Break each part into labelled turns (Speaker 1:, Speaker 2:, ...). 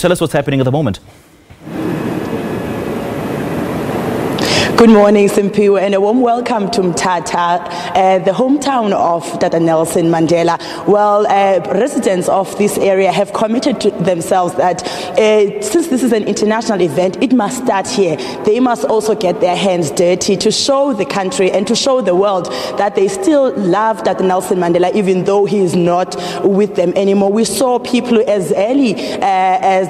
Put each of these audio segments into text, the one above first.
Speaker 1: Tell us what's happening at the moment.
Speaker 2: Good morning, Simpiwe, and a warm welcome to Mthatha, the hometown of Tata Nelson Mandela. Well, residents of this area have committed to themselves that since this is an international event, it must start here. They must also get their hands dirty to show the country and to show the world that they still love Tata Nelson Mandela, even though he is not with them anymore. We saw people as early as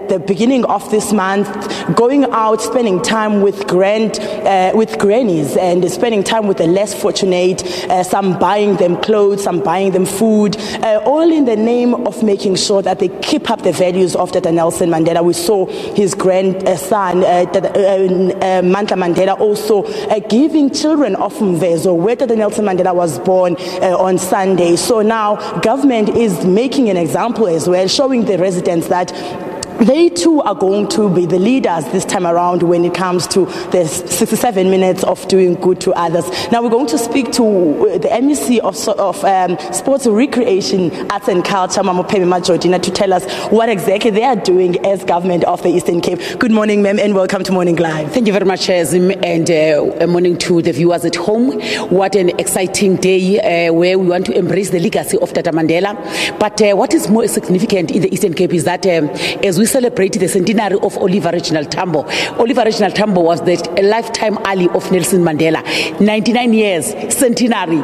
Speaker 2: the beginning of this month going out, spending time with grannies and spending time with the less fortunate, some buying them clothes, some buying them food, all in the name of making sure that they keep up the values of Tata Nelson Mandela. We saw his grandson, Mandla Mandela, also giving children of Mvezo, where Tata Nelson Mandela was born, on Sunday. So now government is making an example as well, showing the residents that they too are going to be the leaders this time around when it comes to the 67 minutes of doing good to others. Now we're going to speak to the MEC of Sports, Recreation, Arts and Culture, Pemmy, Majodina, to tell us what exactly they are doing as government of the Eastern Cape. Good morning, ma'am, and welcome to Morning Live.
Speaker 3: Thank you very much, Zim, and a morning to the viewers at home. What an exciting day where we want to embrace the legacy of Tata Mandela. But what is more significant in the Eastern Cape is that as we celebrate the centenary of Oliver Reginald Tambo. Oliver Reginald Tambo was the lifetime ally of Nelson Mandela. 99 years, centenary.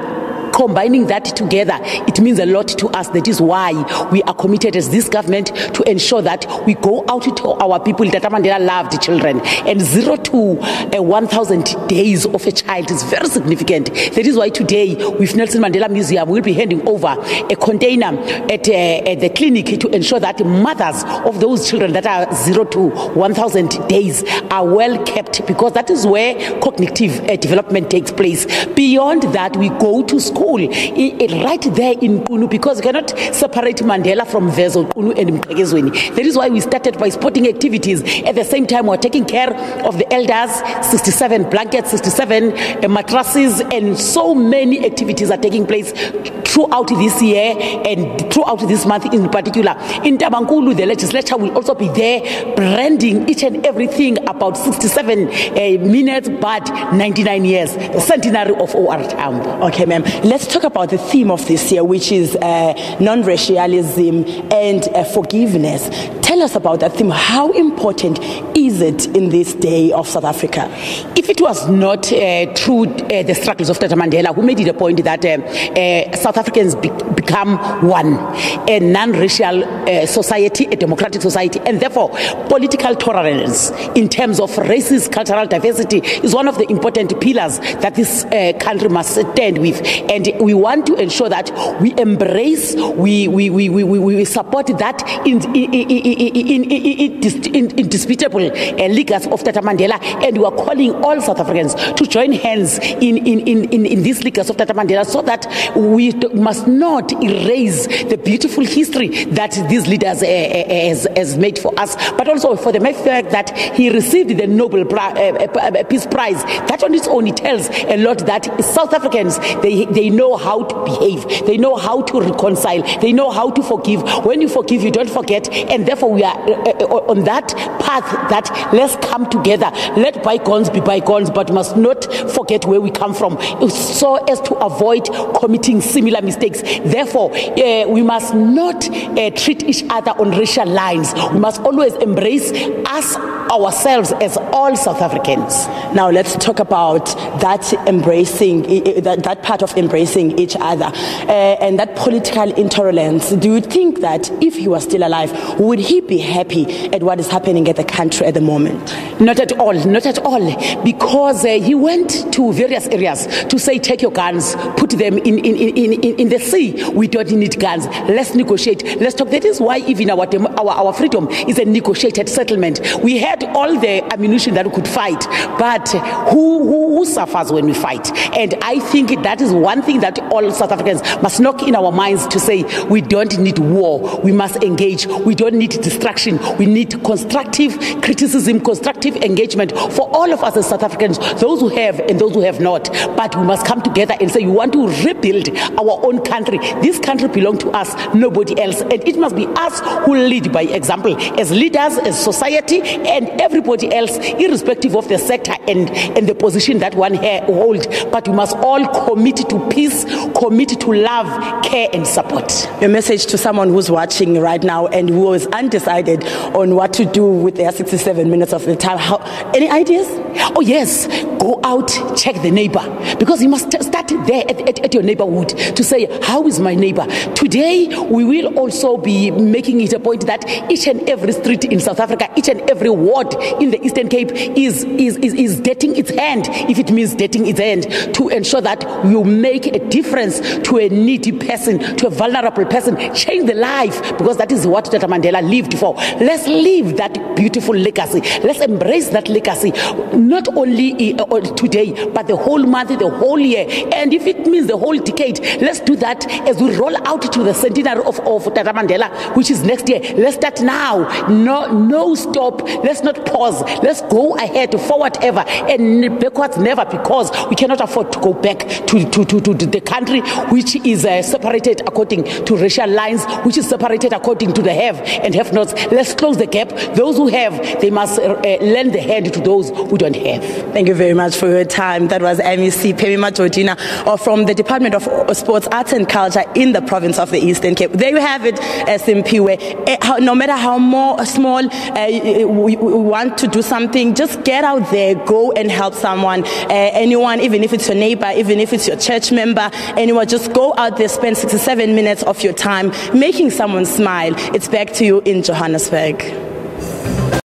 Speaker 3: Combining that together, it means a lot to us. That is why we are committed as this government to ensure that we go out to our people. Tata Mandela loved children, and 0 to 1,000 days of a child is very significant. That is why today, with Nelson Mandela Museum, we'll be handing over a container at the clinic to ensure that mothers of those children that are 0 to 1,000 days are well kept, because that is where cognitive development takes place. Beyond that, we go to school right there in Kunu, because you cannot separate Mandela from Mvezo, Kunu and Mqekezweni. That is why we started by sporting activities. At the same time, we're taking care of the elders, 67 blankets, 67 mattresses, and so many activities are taking place throughout this year and throughout this month in particular. In Tabankulu, the legislature will also be there branding each and everything about 67 minutes, but 99 years, the centenary of OR Tambo.
Speaker 2: Okay, ma'am. Let's talk about the theme of this year, which is non-racialism and forgiveness. Tell us about that theme. How important is it in this day of South Africa?
Speaker 3: If it was not through the struggles of Tata Mandela, who made it a point that South Africans become one, a non-racial society, a democratic society, and therefore political tolerance in terms of races, cultural diversity is one of the important pillars that this country must stand with. And we want to ensure that we embrace, we support that indisputable legacy of Tata Mandela, and we are calling all South Africans to join hands in this legacy of Tata Mandela, so that we must not erase the beautiful history that these leaders has made for us, but also for the fact that he received the Nobel Peace Prize. That on its own, it tells a lot that South Africans, they know how to behave, they know how to reconcile, they know how to forgive. When you forgive, you don't forget, and therefore we are on that path that let's come together, let bygones be bygones, but must not forget where we come from, so as to avoid committing similar mistakes. Therefore, we must not treat each other on racial lines. We must always embrace us ourselves as all South Africans.
Speaker 2: Now let's talk about that embracing, that part of embracing each other and that political intolerance. Do you think that if he was still alive, would he be happy at what is happening at the country at the moment?
Speaker 3: Not at all, not at all, because he went to various areas to say, take your guns, put them in the sea. We don't need guns. Let's negotiate. Let's talk. That is why even our freedom is a negotiated settlement. We had all the ammunition that we could fight, but who suffers when we fight? And I think that is one thing that all South Africans must knock in our minds to say, we don't need war, we must engage. We don't need distraction, we need constructive criticism, constructive engagement for all of us as South Africans, those who have and those who have not. But we must come together and say, we want to rebuild our own country. This country belongs to us, nobody else. And it must be us who lead by example, as leaders, as society, and everybody else, irrespective of the sector and the position that one holds. But we must all commit to peace, commit to love, care, and support.
Speaker 2: Your message to someone who's watching right now and who is undecided on what to do with their 67 minutes of the time. Any ideas?
Speaker 3: Oh yes, go out, check the neighbor, because you must start there at your neighborhood to say, how is my neighbor? Today we will also be making it a point that each and every street in South Africa, each and every ward in the Eastern Cape is dating its hand, if it means dating its hand, to ensure that you make a difference to a needy person, to a vulnerable person, change the life, because that is what Tata Mandela lived for. Let's live that beautiful legacy. Let's embrace that legacy, not only today, but the whole month, the whole year, and if it means the whole decade, let's do that as we roll out to the centenary of Tata Mandela, which is next year. Let's start now. No stop. Let's not pause. Let's go ahead, forward ever, and backwards never, because we cannot afford to go back to the country which is separated according to racial lines, which is separated according to the have and have nots. Let's close the gap. Those who have, they must lend the hand to those who don't have.
Speaker 2: Thank you very much for your time. That was MEC Pemmy Majodina from the Department of Sports, Arts and Culture in the province of the Eastern Cape. There you have it, Zimkhita. No matter how small we want to do something, just get out there, go and help someone, anyone, even if it's your neighbor, even if it's your church member, anyone, just go out there, spend 67 minutes of your time making someone smile. It's back to you in Johannesburg.